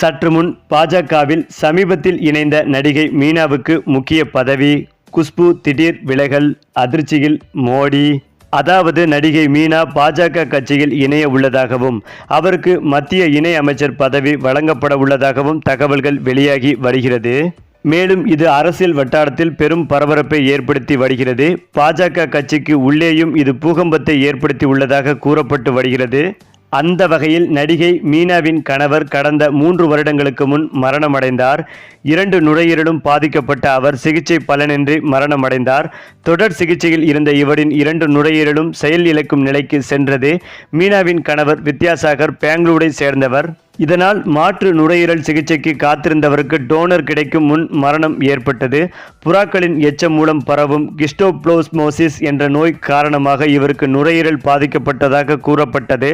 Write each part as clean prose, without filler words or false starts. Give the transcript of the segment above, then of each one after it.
சற்று முன் பாஜகவில் சமீபத்தில் இணைந்த நடிகை மீனாவுக்கு முக்கிய பதவி. குஷ்பு திடீர் விலகல், அதிர்ச்சியில் மோடி. அதாவது நடிகை மீனா பாஜக கட்சியில் இணைய உள்ளதாகவும் அவருக்கு மத்திய இணை அமைச்சர் பதவி வழங்கப்பட உள்ளதாகவும் தகவல்கள் வெளியாகி வருகிறது. மேலும் இது அரசியல் வட்டாரத்தில் பெரும் பரபரப்பை ஏற்படுத்தி வருகிறது. பாஜக கட்சிக்கு உள்ளேயும் இது பூகம்பத்தை ஏற்படுத்தி உள்ளதாக கூறப்பட்டு வருகிறது. அந்த வகையில் நடிகை மீனாவின் கணவர் கடந்த 3 வருடங்களுக்கு முன் மரணமடைந்தார். 2 நுரையீரலும் பாதிக்கப்பட்ட அவர் சிகிச்சை பலனின்றி மரணமடைந்தார். தொடர் சிகிச்சையில் இருந்த இவரின் 2 நுரையீரலும் செயல் இழக்கும் நிலைக்கு சென்றது. மீனாவின் கணவர் வித்யாசாகர் பெங்களூரை சேர்ந்தவர். இதனால் மாற்று நுரையீரல் சிகிச்சைக்கு காத்திருந்தவருக்கு டோனர் கிடைக்கும் முன் மரணம் ஏற்பட்டது. புறாக்களின் எச்சம் மூலம் பரவும் கிஸ்டோப்ளோஸ்மோசிஸ் என்ற நோய் காரணமாக இவருக்கு நுரையீரல் பாதிக்கப்பட்டதாக கூறப்பட்டது.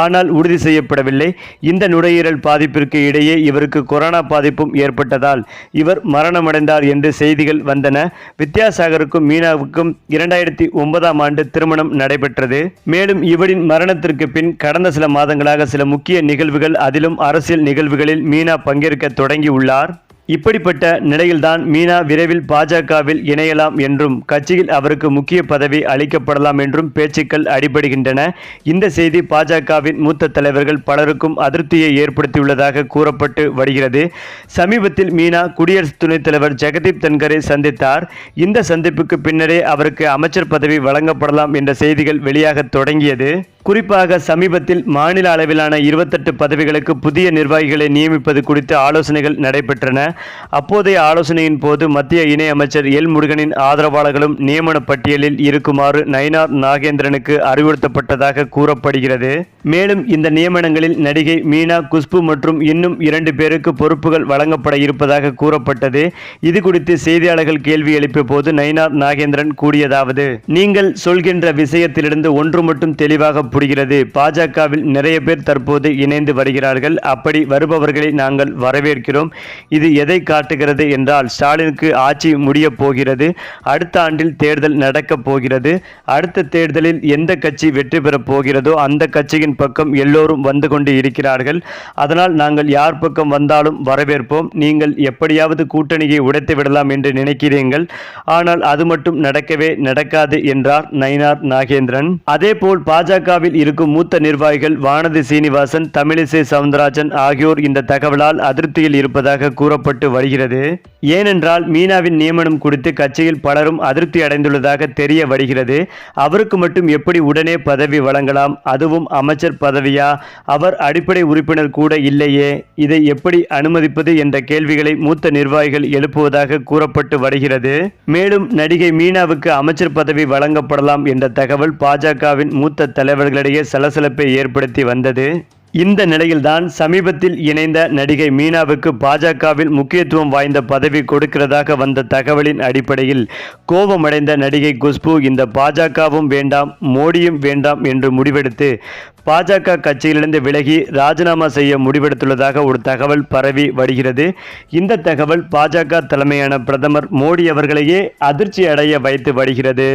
ஆனால் உறுதி செய்யப்படவில்லை. இந்த நுரையீரல் பாதிப்பிற்கு இடையே இவருக்கு கொரோனா பாதிப்பும் ஏற்பட்டதால் இவர் மரணமடைந்தார் என்று செய்திகள் வந்தன. வித்யாசாகருக்கும் மீனாவுக்கும் 2009ஆம் ஆண்டு திருமணம் நடைபெற்றது. மேலும் இவரின் மரணத்திற்கு பின் கடந்த சில மாதங்களாக சில முக்கிய நிகழ்வுகள் அதிலும் அரசியல் நிகழ்வுகளில் மீனா பங்கேற்க தொடங்கியுள்ளார். இப்படிப்பட்ட நிலையில்தான் மீனா விரைவில் பாஜகவில் இணையலாம் என்றும் கட்சியில் அவருக்கு முக்கிய பதவி அளிக்கப்படலாம் என்றும் பேச்சுக்கள் அடிபடுகின்றன. இந்த செய்தி பாஜகவின் மூத்த தலைவர்கள் பலருக்கும் அதிருப்தியை ஏற்படுத்தியுள்ளதாக கூறப்பட்டு வருகிறது. சமீபத்தில் மீனா குடியரசு துணைத் தலைவர் ஜெகதீப் தன்கரை சந்தித்தார். இந்த சந்திப்புக்கு பின்னரே அவருக்கு அமைச்சர் பதவி வழங்கப்படலாம் என்ற செய்திகள் வெளியாக தொடங்கியது. குறிப்பாக சமீபத்தில் மாநில அளவிலான 28 பதவிகளுக்கு புதிய நிர்வாகிகளை நியமிப்பது குறித்து ஆலோசனைகள் நடைபெற்றன. அப்போதைய ஆலோசனையின் போது மத்திய இணை அமைச்சர் எல் முருகனின் ஆதரவாளர்களும் நியமன பட்டியலில் இருக்குமாறு நயினார் நாகேந்திரனுக்கு அறிவுறுத்தப்பட்டதாக கூறப்படுகிறது. மேலும் இந்த நியமனங்களில் நடிகை மீனா, குஷ்பு மற்றும் இன்னும் 2 பேருக்கு பொறுப்புகள் வழங்கப்பட இருப்பதாக கூறப்பட்டது. இது குறித்து செய்தியாளர்கள் கேள்வி எழுப்பிய போது நயினார் நாகேந்திரன் கூறியதாவது: நீங்கள் சொல்கின்ற விஷயத்திலிருந்து ஒன்று மட்டும் தெளிவாக புரிகிறது. பாஜகவில் நிறைய பேர் தற்போது இணைந்து வருகிறார்கள். அப்படி வருபவர்களை நாங்கள் வரவேற்கிறோம். இது எதை காட்டுகிறது என்றால் ஸ்டாலினுக்கு ஆட்சி முடிய போகிறது. அடுத்த ஆண்டில் தேர்தல் நடக்கப் போகிறது. அடுத்த தேர்தலில் எந்த கட்சி வெற்றி பெறப் போகிறதோ அந்த கட்சியின் பக்கம் எல்லோரும் வந்து கொண்டு இருக்கிறார்கள். அதனால் நாங்கள் யார் பக்கம் வந்தாலும் வரவேற்போம். நீங்கள் எப்படியாவது கூட்டணியை உடைத்து விடலாம் என்று நினைக்கிறீர்கள். ஆனால் அது மட்டும் நடக்கவே நடக்காது என்றார் நயினார் நாகேந்திரன். அதேபோல் பாஜகவில் இருக்கும் மூத்த நிர்வாகிகள் வானதி சீனிவாசன், தமிழிசை சவுந்தரராஜன் ஆகியோர் இந்த தகவலால் அதிருப்தியில் இருப்பதாக கூறப்பட்டு வருகிறது. ஏனென்றால் மீனாவின் நியமனம் குறித்து கட்சியில் பலரும் அதிருப்தி அடைந்துள்ளதாக தெரிய வருகிறது. அவருக்கு மட்டும் எப்படி உடனே பதவி வழங்கலாம்? அதுவும் அமைச்சர் பதவியா? அவர் அடிப்படை உறுப்பினர் கூட இல்லையே. இதை எப்படி அனுமதிப்பது என்ற கேள்விகளை மூத்த நிர்வாகிகள் எழுப்புவதாக கூறப்பட்டு வருகிறது. மேலும் நடிகை மீனாவுக்கு அமைச்சர் பதவி வழங்கப்படலாம் என்ற தகவல் பாஜகவின் மூத்த தலைவர்களிடையே சலசலப்பை ஏற்படுத்தி வந்தது. இந்த நிலையில்தான் சமீபத்தில் இணைந்த நடிகை மீனாவுக்கு பாஜகவில் முக்கியத்துவம் வாய்ந்த பதவி கொடுக்கிறதாக வந்த தகவலின் அடிப்படையில் கோபமடைந்த நடிகை குஷ்பு இந்த பாஜகவும் வேண்டாம், மோடியும் வேண்டாம் என்று முடிவெடுத்து பாஜக கட்சியிலிருந்து விலகி ராஜினாமா செய்ய முடிவெடுத்துள்ளதாக ஒரு தகவல் பரவி வருகிறது. இந்த தகவல் பாஜக தலைமையான பிரதமர் மோடி அவர்களையே அதிர்ச்சி அடைய வைத்து வருகிறது.